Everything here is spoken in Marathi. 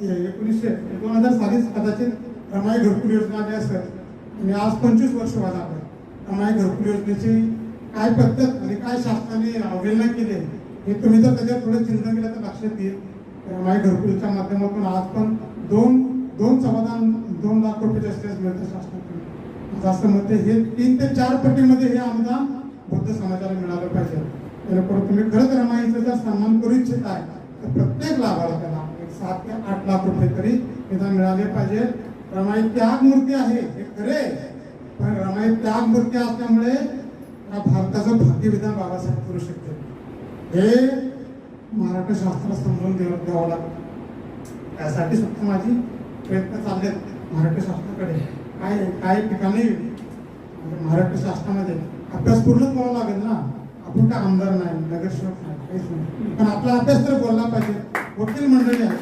2000 सालीच कदाचित रमाई घरकुल योजना आली असेल आणि आज 25 वर्ष व्हायला लागले। रमाई घरकुल योजनेची काय पद्धत आणि काय शासनाने अवहेलना केली हे तुम्ही जर त्याच्यावर थोडं चिंतन केलं तर लक्षात येईल। रमाई घरकुलच्या माध्यमातून आज पण 2 लाख रुपये जास्तीत मिळतं शासनाकडून। जास्त मध्ये हे 3 ते 4 पटीमध्ये हे अनुदान बौद्ध समाजाला मिळालं पाहिजे। त्यामुळे तुम्ही खरंच रमाईचा जर सन्मान करू इच्छिताय तर प्रत्येक लाभाला त्याला 7 ते 8 लाख रुपये तरी निदान मिळाले पाहिजे। रमाई त्याग मूर्ती आहे हे खरे, पण रमाई त्याग मूर्ती असल्यामुळे या भारताचं भाग्यविधान बाबासाहेब करू शकते हे मराठी शास्त्राला समजून द्यावं लागतं। त्यासाठी फक्त माझी प्रयत्न चाललेत मराठी शास्त्राकडे। काही ठिकाणी मराठी शास्त्रामध्ये अभ्यास पूर्ण करावा लागेल ना। आपण काय आमदार नाही, नगरसेवक नाही, काहीच नाही, पण आपला अभ्यास तर बोलला पाहिजे। वकील मंडळी आहे